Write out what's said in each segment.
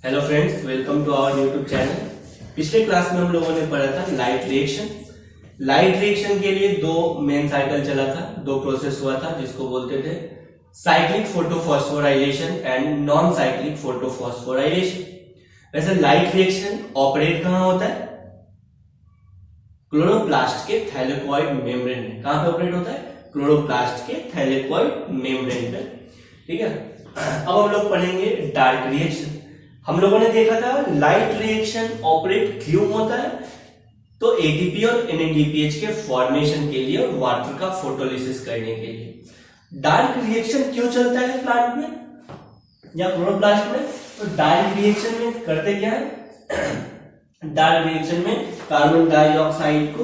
Hello friends, welcome to our YouTube channel. पिछले class में हम लोगों ने पढ़ा था लाइट रिएक्शन। लाइट रिएक्शन के लिए दो मेन साइकिल चला था, दो प्रोसेस हुआ था जिसको बोलते थे cyclic photophosphorylation and non cyclic photophosphorylation. वैसे लाइट रिएक्शन ऑपरेट कहां होता है? क्लोरोप्लास्ट के थैलेकॉइड मेम्ब्रेन में। कहां पे ऑपरेट होता है? क्लोरोप्लास्ट के थैलेकॉइड मेम्ब्रेन में। ठीक है, अब हम लोग पढ़ेंगे डार्क रिएक्शन। हम लोगों ने देखा था लाइट रिएक्शन ऑपरेट क्यों होता है, तो एटीपी और एनएडीपीएच के फॉर्मेशन के लिए और वाटर का फोटोलिसिस करने के लिए। डार्क रिएक्शन क्यों चलता है प्लांट में या क्लोरोप्लास्ट में? तो डार्क रिएक्शन में करते क्या है? डार्क रिएक्शन में कार्बन डाइऑक्साइड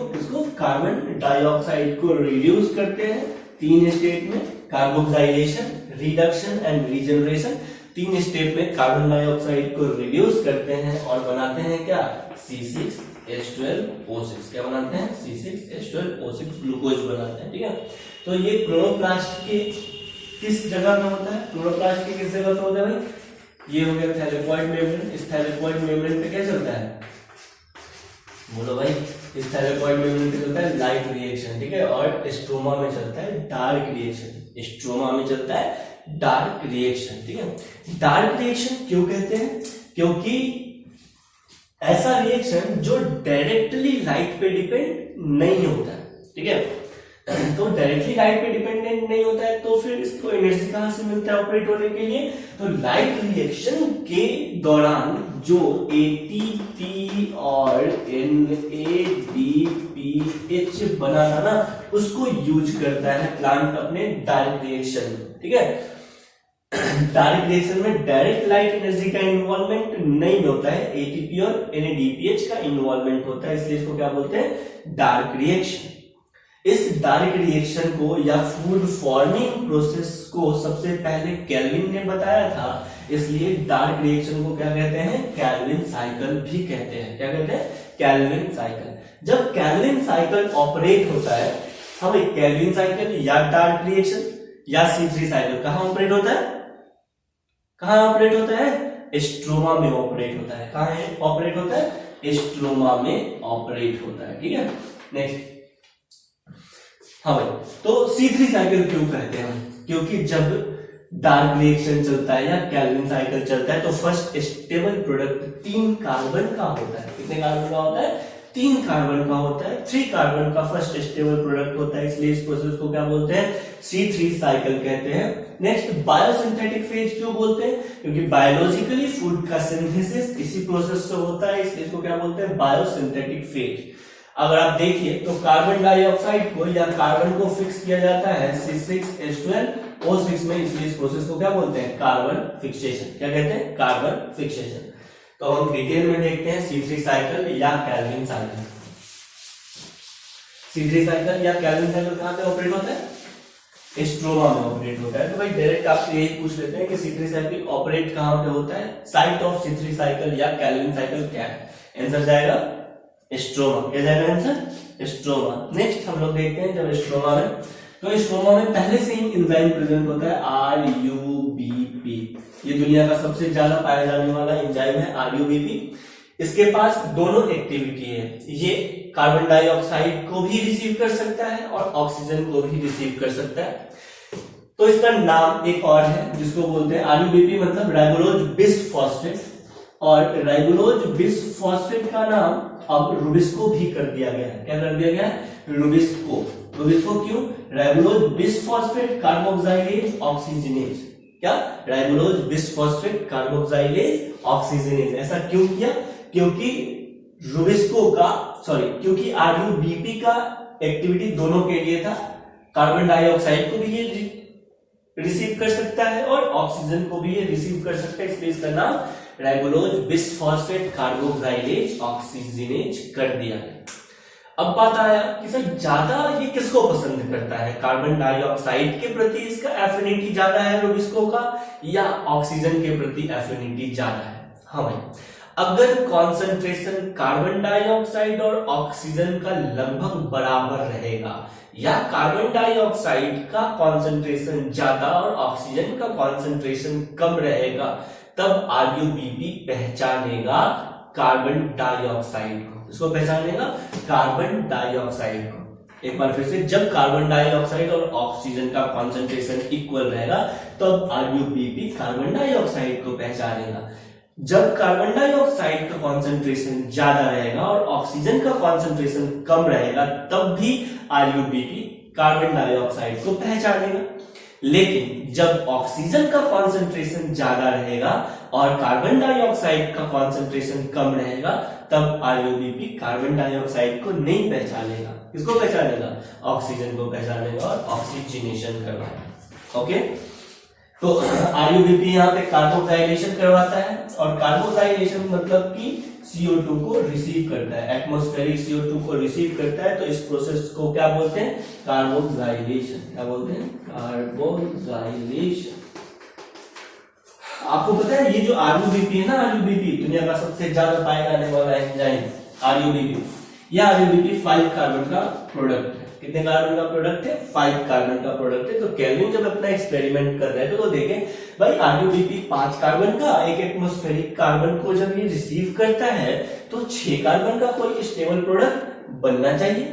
को रिड्यूस करते हैं तीन स्टेट में, कार्बोक्सिलेशन, रिडक्शन एंड रीजनरेशन। तीन स्टेप में कार्बन डाइऑक्साइड को रिड्यूस करते हैं और बनाते हैं क्या? C6H12O6। क्या बनाते हैं? C6H12O6 ग्लूकोज बनाते हैं। ठीक है, तो ये क्लोरोप्लास्ट के किस जगह में होता है? क्लोरोप्लास्ट के किस जगह पे होता है भाई? ये हो गया थैलेकॉइड मेम्ब्रेन। इस थैलेकॉइड मेम्ब्रेन पे क्या चलता है? बोलो भाई। इस थैलेकॉइड मेम्ब्रेन पे चलता है लाइट रिएक्शन। ठीक है, और स्ट्रोमा में चलता है डार्क रिएक्शन। स्ट्रोमा में चलता है डार्क रिएक्शन। ठीक है, डार्क रिएक्शन क्यों कहते हैं? क्योंकि ऐसा रिएक्शन जो डायरेक्टली लाइट पे डिपेंड नहीं होता है। ठीक है, तो डायरेक्टली लाइट पे डिपेंडेंट नहीं होता है, तो फिर इसको एनर्जी कहां से मिलता है ऑपरेट होने के लिए? तो लाइट रिएक्शन के दौरान जो एटीपी और एनएडीपीएच बना था ना, उसको यूज करता है प्लांट अपने डार्क रिएक्शन में। ठीक है, डार्क रिएक्शन में डायरेक्ट लाइट एनर्जी का इन्वॉल्वमेंट नहीं होता है, एटीपी और एनएडीपीएच का इन्वॉल्वमेंट होता है, इसलिए इसको क्या बोलते हैं? Dark reaction. इस डार्क रिएक्शन को या फूड फॉर्मिंग प्रोसेस को सबसे पहले केल्विन ने बताया था, इसलिए डार्क रिएक्शन को क्या कहते हैं? केल्विन साइकिल भी कहते हैं। क्या कहते हैं? Calvin cycle. जब केल्विन साइकिल ऑपरेट होता है, हम केल्विन साइकिल या डार्क रिएक्शन या C3 साइकिल कहां ऑपरेट होता है? कहां ऑपरेट होता है? स्ट्रोमा में ऑपरेट होता है। कहां ऑपरेट होता है? स्ट्रोमा में ऑपरेट होता है। ठीक है, नेक्स्ट। हाँ भाई, तो C3 साइकिल क्यों कहते हैं? क्योंकि जब डार्क रिएक्शन चलता है या केल्विन साइकिल चलता है तो फर्स्ट स्टेबल प्रोडक्ट 3 कार्बन का होता है। कितने कार्बन का होता है? 3 कार्बन का होता है। 3 कार्बन का फर्स्ट स्टेबल प्रोडक्ट होता है, इसलिए इस प्रोसेस को क्या बोलते हैं? C3 साइकिल कहते हैं। नेक्स्ट, बायोसिंथेटिक फेज क्यों बोलते हैं? क्योंकि बायोलॉजिकली फूड का सिंथेसिस इसी प्रोसेस से होता है, इसलिए इसको क्या बोलते हैं? Biosynthetic phase. अगर आप देखिए तो कार्बन डाइऑक्साइड को या कार्बन को फिक्स किया जाता है C6H12O6 में, इसलिए इस प्रोसेस को क्या बोलते हैं? Carbon fixation. क्या कहते हैं? Carbon fixation. तो हम डिटेल में देखते हैं C3 साइकिल या केल्विन साइकिल। C3 साइकिल या केल्विन साइकिल कहां पे ऑपरेट होता है? स्ट्रोमा में ऑपरेट होता है। तो भाई डायरेक्ट आपसे यही पूछ लेते हैं कि C3 साइकिल ऑपरेट कहां पे होता है? साइट ऑफ C3 साइकिल या केल्विन साइकिल क्या है? आंसर जाएगा स्ट्रोमा। क्या जाएगा आंसर? स्ट्रोमा। नेक्स्ट हम लोग देखते हैं जब स्ट्रोमा में, तो स्ट्रोमा में पहले से ही एंजाइम प्रेजेंट होता है RUBP। ये दुनिया का सबसे ज्यादा पाया जाने वाला एंजाइम है RUBP। इसके पास दोनों एक्टिविटी है, ये कार्बन डाइऑक्साइड को भी रिसीव कर सकता है और ऑक्सीजन को भी रिसीव कर सकता है। तो इसका नाम एक और है जिसको बोलते हैं RUBP, मतलब राइबोलोज बिसफॉस्फेट, और राइबोलोज बिसफॉस्फेट का नाम अब रुबिस्को भी कर दिया गया है। क्या कर दिया गया है? रुबिस्को। रुबिस्को क्यों? Ribulose bisphosphate carboxylase oxygenase. क्या? Ribulose bisphosphate carboxylase oxygenase. ऐसा क्यों किया? क्योंकि क्योंकि RUBP का एक्टिविटी दोनों के लिए था, कार्बन डाइऑक्साइड को भी ये रिसीव कर सकता है और ऑक्सीजन को भी ये रिसीव कर सकता है, इसलिए इसका नाम राइबोलोज बिसफॉस्फेट कार्बोक्सिलेज ऑक्सीजनेज कर दिया गया। अब बात आया कि सर ज्यादा ये किसको पसंद करता है? कार्बन डाइऑक्साइड के प्रति इसका एफिनिटी ज्यादा है रुबिस्को का, या ऑक्सीजन के प्रति एफिनिटी ज्यादा है? हाँ भाई, अगर कॉन्सेंट्रेशन कार्बन डाइऑक्साइड और ऑक्सीजन का लगभग बराबर रहेगा या कार्बन डाइऑक्साइड का कॉन्सेंट्रेशन ज्यादा और ऑक्सीजन का कॉन्सेंट्रेशन कम रहेगा, तब आरयूबीपी पहचानेगा कार्बन डाइऑक्साइड को। इसको पहचानेगा कार्बन डाइऑक्साइड को। एक बार फिर से, जब कार्बन डाइऑक्साइड और ऑक्सीजन का कॉन्सेंट्रेशन इक्वल रहेगा तब आरयूबीपी कार्बन डाइऑक्साइड को पहचानेगा। जब कार्बन डाइऑक्साइड का कॉन्सेंट्रेशन ज्यादा रहेगा और ऑक्सीजन का कॉन्सेंट्रेशन कम रहेगा तब भी आरयूबीपी कार्बन डाइऑक्साइड को पहचानेगा। लेकिन जब ऑक्सीजन का कॉन्सेंट्रेशन ज्यादा रहेगा और कार्बन डाइऑक्साइड का कॉन्सेंट्रेशन कम रहेगा तब आरयूबीपी कार्बन डाइऑक्साइड को नहीं पहचानेगा। किसको पहचानेगा? ऑक्सीजन को पहचानेगा और ऑक्सीजनेशन करवाएगा। ओके, तो आरयूबीपी यहाँ पे कार्बोक्साइलेशन करवाता है और कार्बोक्साइलेशन मतलब कि CO2 को रिसीव करता है, एटमॉस्फेरिक CO2 को रिसीव करता है। तो इस प्रोसेस को क्या बोलते हैं? कार्बोक्साइलेशन। क्या बोलते हैं? कार्बोक्साइलेशन। आपको पता है ये जो आरयूबीपी है ना, आरयूबीपी दुनिया का सबसे ज्यादा पाया जाने वाला एंजाइम आरयूबीपी। यह आरयूबीपी 5 कार्बन का प्रोडक्ट है। कितने कार्बन का प्रोडक्ट है? 5 कार्बन का प्रोडक्ट है। तो केल्विन जब अपना एक्सपेरिमेंट कर रहे थे तो देखे भाई आरयूबीपी 5 कार्बन का, एक एटमॉस्फेरिक कार्बन को जब ये रिसीव करता है तो 6 कार्बन का कोई स्टेबल प्रोडक्ट बनना चाहिए।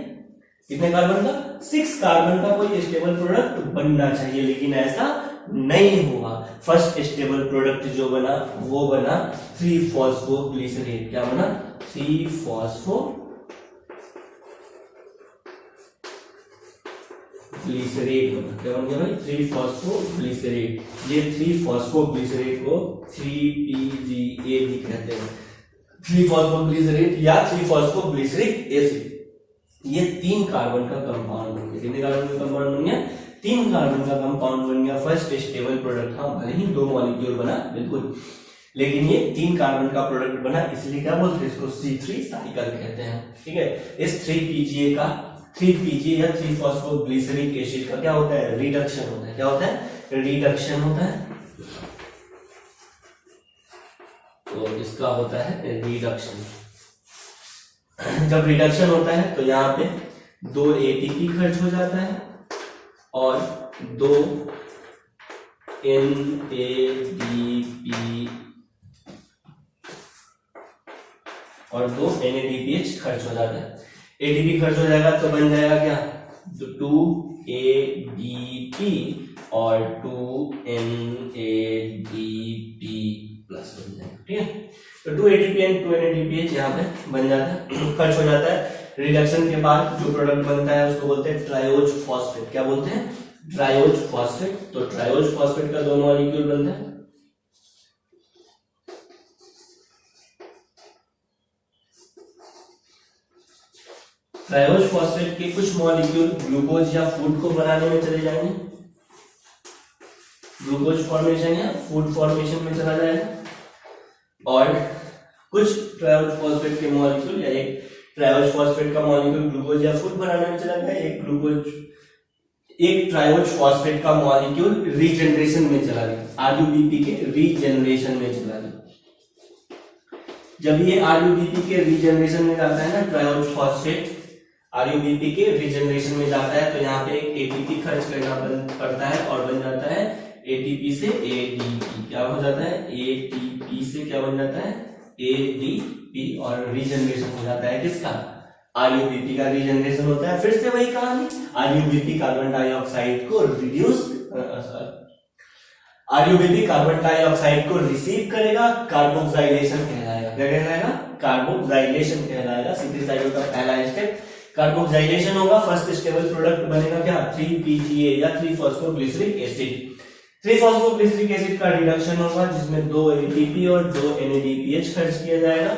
कितने कार्बन का? 6 कार्बन का कोई स्टेबल प्रोडक्ट बनना चाहिए, लेकिन ऐसा नहीं हुआ। फर्स्ट स्टेबल प्रोडक्ट जो बना वो बना 3-फॉस्फोग्लिसरेट। क्या बना? 3-फॉस्फोग्लिसरेट बना। क्या बन गया भाई? 3-फॉस्फोग्लिसरेट। ये 3-फॉस्फोग्लिसरेट को 3PGA भी कहते हैं, 3-फॉस्फोग्लिसरेट या 3-फॉस्फोग्लिसरिक एसिड। ये 3 कार्बन का कंपाउंड बन गया। कितने कार्बन का कंपाउंड बन गया? 3 कार्बन का कंपाउंड बन गया। First stable product. हाँ, भले ही 2 मॉलिक्यूल बना बिल्कुल, लेकिन ये 3 कार्बन का प्रोडक्ट बना, इसलिए क्या बोलते हैं? इसको C3 साइकिल कहते हैं। ठीक है, इस 3PGA का 3PGA या 3-फॉस्फोग्लिसरिक एसिड का क्या होता है? रिडक्शन होता है। क्या होता है? रिडक्शन होता है। तो इसका होता है रिडक्शन। जब रिडक्शन होता है तो यहाँ पे 2 ATP खर्च हो जाता है और 2 NADP और 2 NADPH खर्च हो जाता है। ATP खर्च हो जाएगा तो बन जाएगा क्या? 2 ADP और 2 NADP प्लस बन जाएगा। ठीक है, तो 2 ATP एंड 2 NADPH यहाँ पे बन जाता है, खर्च हो जाता है। रिडक्शन के बाद जो प्रोडक्ट बनता है उसको बोलते हैं ट्रायोज फॉस्फेट। क्या बोलते हैं? Triose phosphate. तो ट्रायोज फॉस्फेट का 2 मॉलिक्यूल बनता है। ट्रायोज फॉस्फेट के कुछ मॉलिक्यूल ग्लूकोज या फूड को बनाने में चले जाएंगे, ग्लूकोज फॉर्मेशन या फूड फॉर्मेशन में चला जाएगा, और कुछ ट्रायोज फॉस्फेट के मॉलिक्यूल या एक ट्रायोज फॉस्फेट का मॉलिक्यूल ग्लूकोज या फूड बनाने में चला गया, एक ट्रायोज फॉस्फेट का मॉलिक्यूल रीजनरेशन में चला गया, आरयूबीपी के रीजनरेशन में चला गया। जब ये आरयूबीपी के रीजनरेशन में जाता है ना, ट्रायोज फॉस्फेट आरयूबीपी के रीजनरेशन में जाता है तो यहाँ पे एक एटीपी खर्च करना पड़ता है और बन जाता है एटीपी से एडीपी। क्या हो जाता है? एटीपी से क्या बन जाता है? एडीपी, और रीजनरेशन हो जाता है किसका? आरयूबीपी का रीजनरेशन होता है। फिर से वही कहानी, आरयूबीपी कार्बन डाइऑक्साइड को आरयूबीपी कार्बन डाइऑक्साइड को रिसीव करेगा, कार्बोक्साइलेशन कहलाएगा। क्या कहलाएगा? कार्बोक्साइलेशन कहलाएगा। C3 साइकिल का पहला स्टेप कार्बोक्साइलेशन होगा। फर्स्ट स्टेबल प्रोडक्ट बनेगा क्या? 3PGA या 3-फॉस्फोग्लिसरिक एसिड। 3-फॉस्फोग्लिसरिक एसिड का रिडक्शन होगा जिसमें 2 ATP और 2 NADPH खर्च किया जाएगा।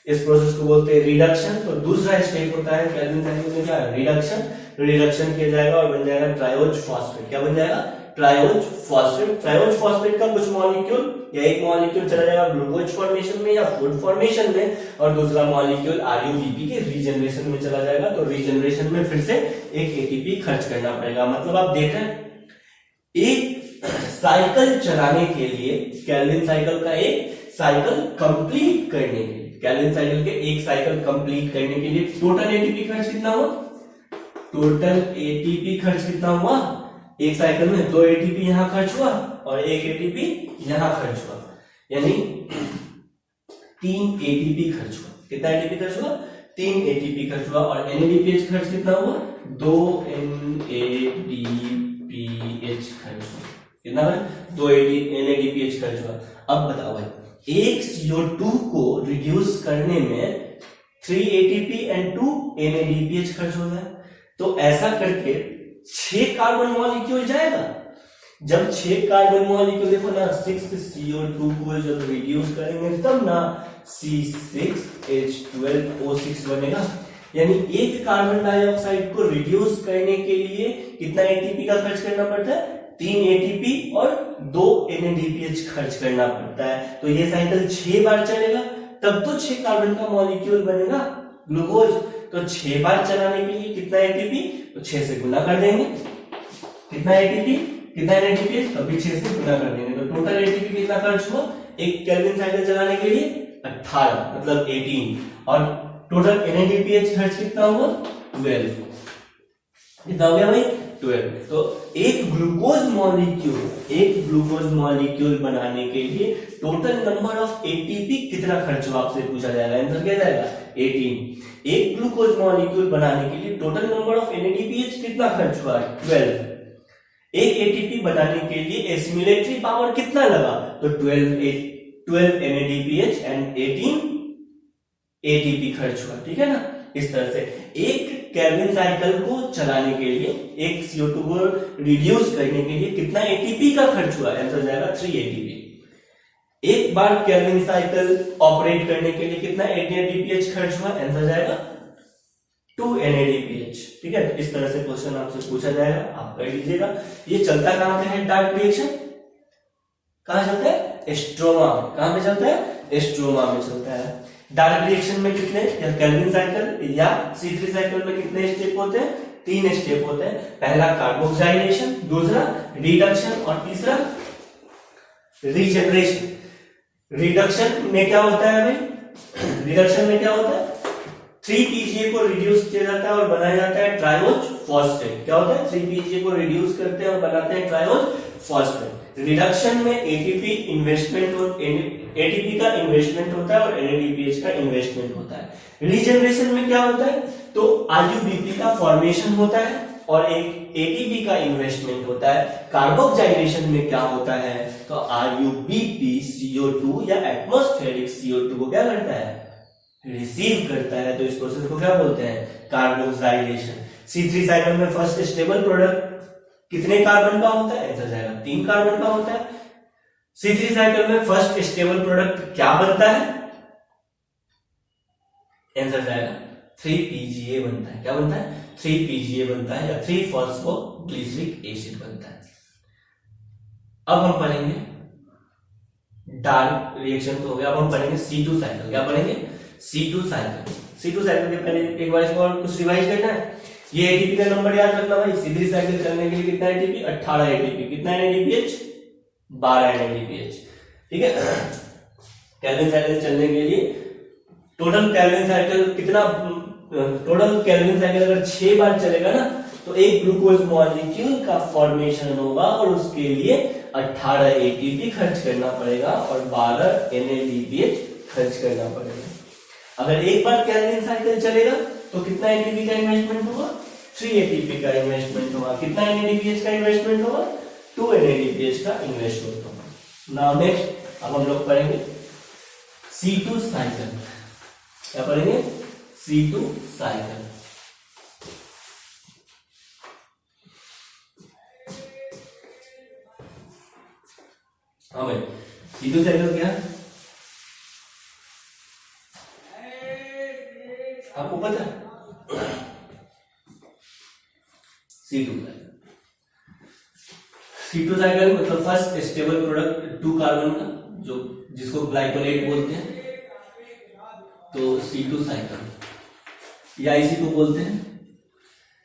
इस प्रोसेस को बोलते हैं रिडक्शन। तो दूसरा स्टेप होता है केल्विन साइकिल में क्या? रिडक्शन। रिडक्शन किया जाएगा और बन जाएगा ट्रायोज फॉस्फेट। क्या बन जाएगा? Triose phosphate. ट्रायोज फॉस्फेट का कुछ मॉलिक्यूल या एक मॉलिक्यूल चला जाएगा ग्लूकोज फॉर्मेशन में या फूड फॉर्मेशन में, और दूसरा मॉलिक्यूल आरयूबीपी के रीजनरेशन में चला जाएगा। तो रीजनरेशन में फिर से एक एटीपी खर्च करना पड़ेगा। मतलब आप देख रहे हैं, एक साइकिल चलाने के लिए, केल्विन साइकिल का एक साइकिल कंप्लीट करने के लिए, केल्विन साइकिल के एक साइकिल कंप्लीट करने के लिए टोटल एटीपी खर्च कितना हुआ? टोटल एटीपी खर्च कितना हुआ? एक साइकिल में 2 ATP यहां खर्च हुआ और 1 ATP यहां खर्च हुआ। यानी 3 एटीपी खर्च हुआ। कितना एटीपी खर्च हुआ? 3 एटीपी खर्च हुआ। और एनएडीपीएच खर्च कितना हुआ? 2 एनएडीपीएच खर्च हुआ। कितना है? 2 एनएडीपीएच खर्च हुआ। अब बताओ भाई, एक CO2 को रिड्यूस करने में 3 एटीपी एंड 2 एनएडीपीएच खर्च होता है। तो ऐसा करके 6 कार्बन मॉलिक्यूल जाएगा। जब 6 कार्बन मॉलिक्यूल देखो ना, 6CO2 को जब रिड्यूस करेंगे तब ना C6H12O6 बनेगा। यानी एक कार्बन डाइऑक्साइड को रिड्यूस करने के लिए कितना एटीपी का खर्च करना पड़ता है? 3 एटीपी और 2 एनएडीपीएच खर्च करना पड़ता है। तो ये साइकिल 6 बार चलेगा, तब तो 6 कार्बन का मॉलिक्यूल बनेगा ग्लूकोज। तो 6 बार चलाने के लिए कितना एटीपी? तो 6 से गुना कर देंगे। कितना एटीपी, कितना एनएडीपीएच, तभी 6 से गुना कर देंगे। तो टोटल एटीपी कितना खर्च हुआ एक केल्विन साइकिल चलाने के लिए? 18, मतलब 18। और टोटल एनएडीपीएच खर्च कितना हुआ? 12। कितना हो गया भाई? 12। तो एक ग्लूकोज मॉलिक्यूल बनाने के लिए टोटल नंबर ऑफ एटीपी कितना खर्च हुआ आपसे पूछा जाएगा। आंसर क्या जाएगा? 18। एक ग्लूकोज मॉलिक्यूल बनाने के लिए टोटल नंबर ऑफ एनएडीपीएच कितना खर्च हुआ? 12। एक एटीपी बनाने के लिए एसिमिलेटरी पावर कितना लगा? तो 12 एनएडीपीएच एंड 18 एटीपी खर्च हुआ। ठीक है ना? इस तरह से एक केल्विन साइकिल को चलाने के लिए, एक CO2 को रिड्यूस करने के लिए कितना एटीपी का खर्च हुआ? आंसर जाएगा 3 एटीपी। एक बार केल्विन साइकिल ऑपरेट करने के लिए कितना एनएडीपीएच खर्च हुआ? आंसर जाएगा 2 एनएडीपीएच। ठीक है? इस तरह से क्वेश्चन आपसे पूछा जाएगा, आप कर लीजिएगा। ये चलता कहां पे है? डार्क रिएक्शन कहां चलता है? स्ट्रोमा में। कहां पे चलता है? स्ट्रोमा में चलता है। डार्क रिएक्शन में कितने, या केल्विन साइकिल या C3 साइकिल में कितने स्टेप होते हैं? 3 स्टेप होते हैं। पहला कार्बोक्सिलेशन, दूसरा रिडक्शन और तीसरा रीजनरेशन। रिडक्शन में क्या होता है भाई? रिडक्शन में क्या होता है? 3-PGA को रिड्यूस किया जाता है और बनाया जाता है ट्राइओज फॉस्फेट। क्या होता है? 3-PGA को रिड्यूस करते हैं और बनाते हैं ट्राइओज फॉस्फेट। रिडक्शन में एटीपी का इन्वेस्टमेंट होता है और एनएडीपीएच का इन्वेस्टमेंट होता है। रीजनरेशन में क्या होता है? तो आरयूबीपी का फॉर्मेशन होता है और एक एटीपी का इन्वेस्टमेंट होता है। कार्बोक्सिलेशन में क्या होता है? तो आरयूबीपी CO2 या एटमॉस्फेरिक CO2 को क्या करता है? रिसीव करता है। तो इस प्रोसेस को क्या बोलते हैं? कार्बोक्सिलेशन। C3 साइकिल में फर्स्ट स्टेबल प्रोडक्ट कितने कार्बन का होता है? आंसर जाएगा 3 कार्बन का होता है। C3 साइकिल में फर्स्ट स्टेबल प्रोडक्ट क्या बनता है? आंसर जाएगा 3-PGA बनता है। क्या बनता है? 3-PGA बनता है या 3-फॉस्फोग्लिसरिक एसिड बनता है। अब हम पढ़ेंगे डार्क रिएक्शन तो हो गया। अब हम पढ़ेंगे C2 साइकिल। क्या पढ़ेंगे? C2 साइकिल के पहले एक बार इसको और कुछ रिवाइज करना है। ये एटीपी का नंबर याद रखना भाई। C3 साइकिल चलने के लिए कितना एटीपी? 18 एटीपी। कितना एनएडीपीएच? 12 एनएडीपीएच। ठीक है? केल्विन साइकिल चलने के लिए टोटल केल्विन साइकिल अगर 6 बार चलेगा ना, तो एक ग्लूकोज मॉलिक्यूल का फॉर्मेशन होगा और उसके लिए 18 एटीपी खर्च करना पड़ेगा और 12 एनएडीपीएच खर्च करना पड़ेगा। अगर एक बार केल्विन साइकिल चलेगा तो कितना एटीपी का इन्वेस्टमेंट होगा? 3 एटीपी का इन्वेस्टमेंट होगा। कितना एनएडीपीएच का इन्वेस्टमेंट होगा? 2 एनएडीपीएच का इन्वेस्टमेंट होगा। नाउ नेक्स्ट अब हम लोग पढ़ेंगे C2 साइकिल। क्या पढ़ेंगे? C2 cycle. हाँ भाई, C2 साइकिल क्या है आपको पता है? C2 साइकिल मतलब फर्स्ट स्टेबल प्रोडक्ट 2 कार्बन का, जो जिसको ग्लाइकोलेट बोलते हैं। तो C2 साइकिल या इसी को बोलते हैं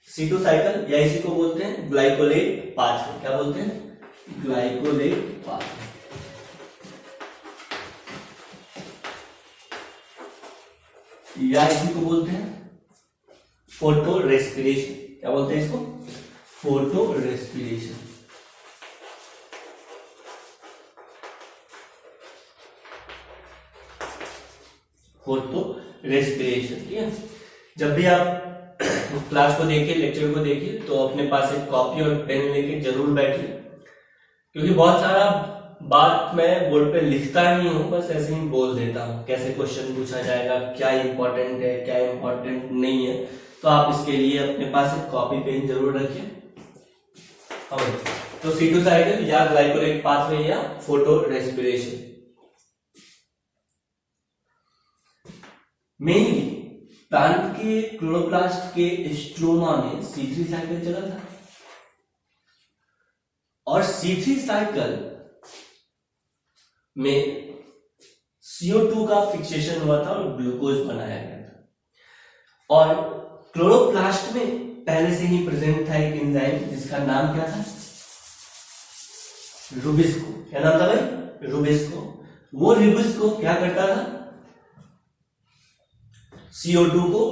C2 साइकिल या इसी को बोलते हैं ग्लाइकोलेट पाथवे। क्या बोलते हैं? Glycolate pathway. या इसी को बोलते हैं फोटो रेस्पिरेशन। क्या बोलते हैं इसको? Photo respiration. Photo respiration. ठीक है, जब भी आप क्लास को देखिए, लेक्चर को देखिए, तो अपने पास एक कॉपी और पेन लेके जरूर बैठिए, क्योंकि बहुत सारा बात मैं बोर्ड पे लिखता नहीं हूँ, बस ऐसे ही बोल देता हूँ, कैसे क्वेश्चन पूछा जाएगा, क्या इंपॉर्टेंट है, क्या इंपॉर्टेंट नहीं है। तो आप इसके लिए अपने पास एक कॉपी पेन जरूर रखिए। तो C2 साइकिल या ग्लाइकोलाइट पाथवे या फोटो रेस्पिरेशन। मेनली प्लांट के क्लोरोप्लास्ट के स्ट्रोमा में C3 साइकिल चला था, और C3 साइकिल में CO2 का फिक्सेशन हुआ था और ग्लूकोज बनाया गया था। और क्लोरोप्लास्ट में पहले से ही प्रेजेंट था एक एंजाइम जिसका नाम क्या था, रुबिस्को। क्या नाम था भाई, रुबिस्को। वो रुबिस्को क्या करता था, CO2 को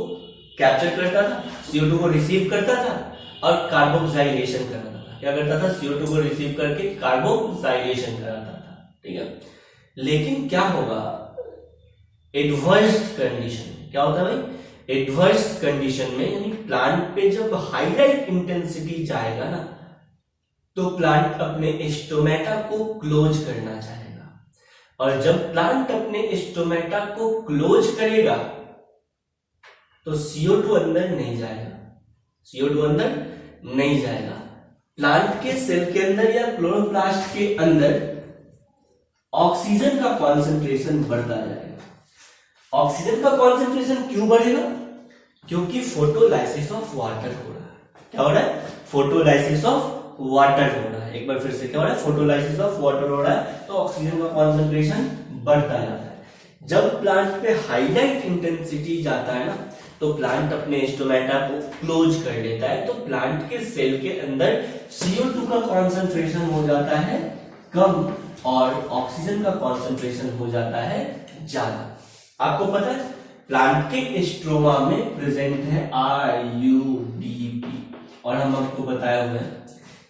कैप्चर करता था, CO2 को रिसीव करता था और कार्बोक्साइलेशन कराता था। क्या करता था, CO2 को रिसीव करके कार्बोक्साइलेशन कराता था। ठीक है, लेकिन क्या होगा, एडवर्स कंडीशन। क्या होता है भाई, एडवर्स कंडीशन में, यानी प्लांट पे जब हाईलाइट इंटेंसिटी जाएगा ना, तो प्लांट अपने स्टोमेटा को क्लोज करना चाहेगा, और जब प्लांट अपने स्टोमेटा को क्लोज करेगा तो CO2 अंदर नहीं जाएगा, CO2 अंदर नहीं जाएगा। प्लांट के सेल के अंदर या क्लोरोप्लास्ट के अंदर ऑक्सीजन का कॉन्सेंट्रेशन बढ़ता जाएगा। ऑक्सीजन का कॉन्सेंट्रेशन क्यों बढ़ेगा, क्योंकि फोटोलाइसिस ऑफ वाटर हो रहा है। क्या हो रहा है, फोटोलाइसिस ऑफ वाटर हो रहा है। एक बार फिर से क्या हो रहा है, फोटोलाइसिस ऑफ वाटर हो रहा है, तो ऑक्सीजन का कॉन्सेंट्रेशन बढ़ता जाता है। जब प्लांट पे हाईलाइट इंटेंसिटी जाता है ना, तो प्लांट अपने स्टोमेटा को क्लोज कर लेता है, तो प्लांट के सेल के अंदर CO2 का कॉन्सेंट्रेशन हो जाता है कम और ऑक्सीजन का कॉन्सेंट्रेशन हो जाता है ज्यादा। आपको पता है प्लांट के स्ट्रोमा में प्रेजेंट है RUBP, और हम आपको बताया हुआ है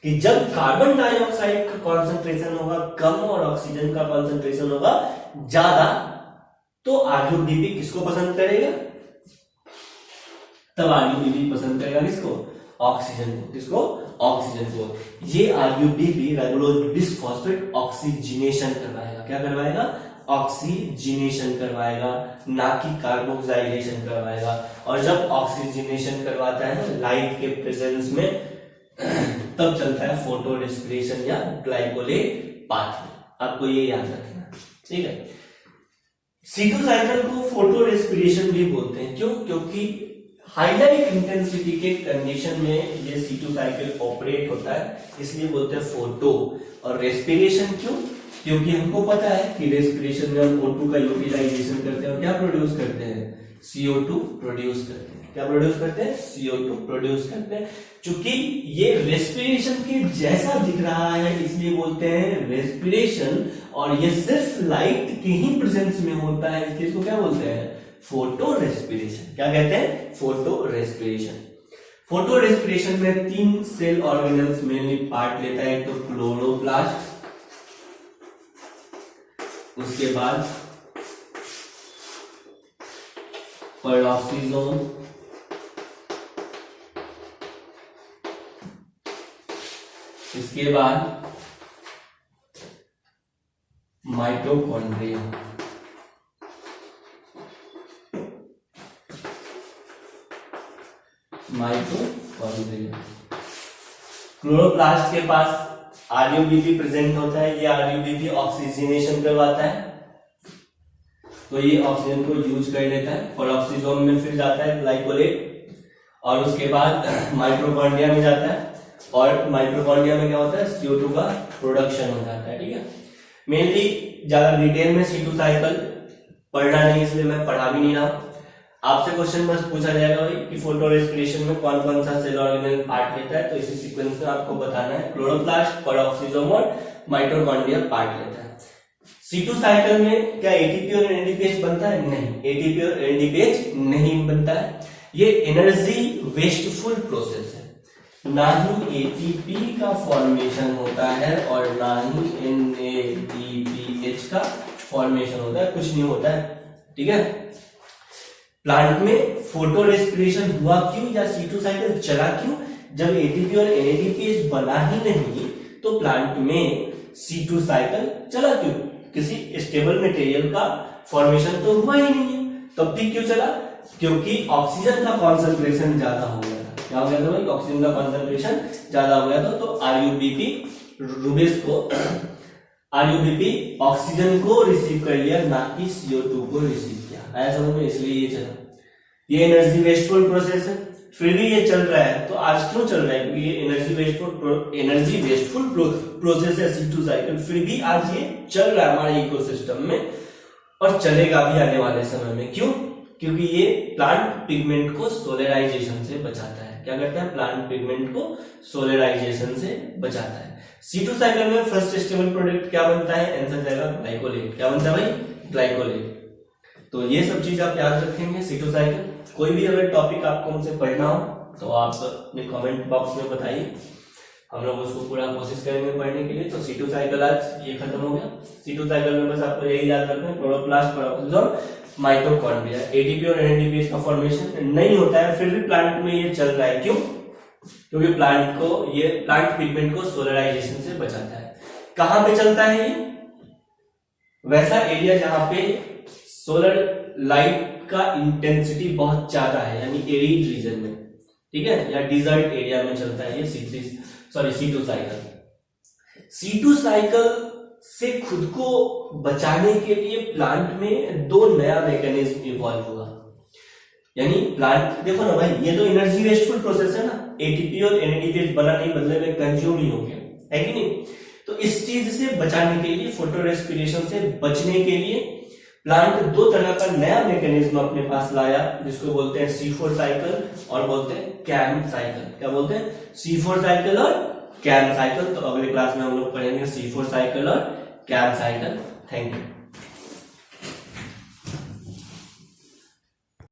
कि जब कार्बन डाइऑक्साइड का कॉन्सेंट्रेशन होगा कम और ऑक्सीजन का कॉन्सेंट्रेशन होगा ज्यादा, तो RUBP किसको पसंद करेगा, तब RUBP पसंद करेगा किसको, ऑक्सीजन को। किसको, ऑक्सीजन को। ये RUBP राइबोलोज बिसफॉस्फेट ऑक्सीजनेशन करवाएगा। क्या करवाएगा, ऑक्सीजनेशन करवाएगा, ना कि कार्बोक्साइलेशन करवाएगा। और जब ऑक्सीजनेशन करवाता है ना लाइट के प्रेजेंस में, तब चलता है फोटो रेस्पिरेशन या ग्लाइकोलेट पाथवे। आपको ये याद रखना, ठीक है। C2 साइकिल को फोटो रेस्पिरेशन भी बोलते हैं। क्यों, क्योंकि हाईलाइट इंटेंसिटी के कंडीशन में ये C2 साइकिल ऑपरेट होता है, इसलिए बोलते हैं फोटो। और रेस्पिरेशन क्यों, क्योंकि हमको पता है कि रेस्पिरेशन में हम O2 का यूटिलाइजेशन करते हैं और क्या प्रोड्यूस करते हैं, CO2 प्रोड्यूस करते हैं। क्या प्रोड्यूस करते हैं, CO2 प्रोड्यूस करते हैं। चूंकि ये रेस्पिरेशन के जैसा दिख रहा है इसलिए बोलते हैं रेस्पिरेशन, और ये सिर्फ लाइट के ही प्रेजेंस में होता है, इसलिए इसको क्या बोलते हैं, फोटो रेस्पिरेशन। क्या कहते हैं, फोटो रेस्पिरेशन। फोटो रेस्पिरेशन में 3 सेल ऑर्गेनल्स मेनली पार्ट लेता है, तो क्लोरोप्लास्ट, उसके बाद पेरोक्सिसोम, इसके बाद माइटोकॉन्ड्रिया, माइटोकॉन्ड्रिया। क्लोरोप्लास्ट के पास RUBP प्रेजेंट होता है, ये RUBP ऑक्सीजनेशन करवाता है, तो ये ऑक्सीजन को यूज कर लेता है। पेरोक्सिसोम में फिर जाता है ग्लाइकोलेट, और उसके बाद माइटोकॉन्ड्रिया में जाता है, और माइटोकॉन्ड्रिया में क्या होता है, CO2 का प्रोडक्शन हो जाता है। ठीक है, मेनली ज्यादा डिटेल में C2 साइकिल पढ़ना नहीं, इसलिए मैं पढ़ा भी नहीं रहा हूं। आपसे क्वेश्चन बस पूछा जाएगा भाई कि फोटो रेस्पिरेशन में कौन कौन सा सेल ऑर्गेनल पार्ट लेता है, तो इसी सीक्वेंस में आपको बताना है। क्लोरोप्लास्ट, पेरोक्सिसोम और माइटोकॉन्ड्रिया पार्ट लेता है। C2 साइकिल में क्या ATP और NADPH बनता है, नहीं, ATP और NADPH नहीं बनता है। ये एनर्जी वेस्टफुल प्रोसेस है, ना ही ATP का फॉर्मेशन होता है और ना ही NADPH का फॉर्मेशन होता है, कुछ नहीं होता है। ठीक है, प्लांट में फोटो रेस्पिरेशन हुआ क्यों या C2 साइकिल चला क्यों? जब एटीपी और NADPH बना ही नहीं तो प्लांट में C2 साइकिल चला क्यों? किसी स्टेबल मटेरियल का फॉर्मेशन तो हुआ ही नहीं है, तब भी क्यों चला? क्योंकि ऑक्सीजन का कॉन्सेंट्रेशन ज्यादा हो गया था। क्या हो गया था भाई? ऑक्सीजन का कॉन्सेंट्रेशन ज्यादा हो गया था, तो RUBP ऑक्सीजन को रिसीव कर लिया, ना कि CO2 को रिसीव किया। आया समझ में? इसलिए ये चला। ये एनर्जी वेस्टफुल प्रोसेस है, फिर भी ये चल रहा है। तो आज क्यों चल रहा है? क्योंकि ये एनर्जी वेस्टफुल प्रोसेस है C2 साइकिल, फिर भी आज ये चल रहा है हमारे इकोसिस्टम में और चलेगा भी आने वाले समय में। क्यों? क्योंकि ये प्लांट पिगमेंट को सोलराइजेशन से बचाता है। क्या करता है? प्लांट पिगमेंट को सोलराइजेशन से बचाता है। C2 साइकिल में फर्स्ट स्टेबल प्रोडक्ट क्या बनता है? आंसर जाएगा ग्लाइकोलेट। क्या बनता है भाई? ग्लाइकोलेट। तो ये सब चीज आप याद रखेंगे। C2 साइकिल, कोई भी अगर टॉपिक आपको हमसे पढ़ना हो तो आप अपने कमेंट बॉक्स में बताइए, हम लोग उसको पूरा कोशिश करेंगे पढ़ने के लिए। तो C2 साइकिल आज ये खत्म हो गया। C2 साइकिल में बस आपको यही याद रखना है, क्लोरोप्लास्ट, पेरोक्सिसोम, माइटोकॉन्ड्रिया। एटीपी और NADPH का फॉर्मेशन नहीं होता है, फिर भी प्लांट में ये चल रहा है। क्यों? क्योंकि प्लांट पिगमेंट को सोलराइजेशन से बचाता है। कहां पे चलता है ये? वैसा एरिया जहां पे सोलर लाइट का इंटेंसिटी बहुत ज्यादा है, यानी एरिड रीजन में, ठीक है, या डिजर्ट एरिया में चलता है ये C2 साइकिल। C2 साइकिल से खुद को बचाने के लिए प्लांट में दो नया मैकेनिज्म इवॉल्व हुआ। यानी प्लांट, देखो ना भाई, ये तो एनर्जी वेस्टफुल प्रोसेस है ना, एटीपी और NADPH बना नहीं, बदले में कंज्यूम ही हो गया, है कि नहीं? तो इस चीज से बचाने के लिए, फोटो रेस्पिरेशन से बचने के लिए प्लांट दो तरह का नया मैकेनिज्म अपने पास लाया, जिसको बोलते हैं C4 साइकिल और बोलते हैं कैम साइकिल। क्या बोलते हैं? C4 साइकिल और कैम साइकिल। तो अगले क्लास में हम लोग पढ़ेंगे C4 साइकिल और कैम साइकिल। Thank you.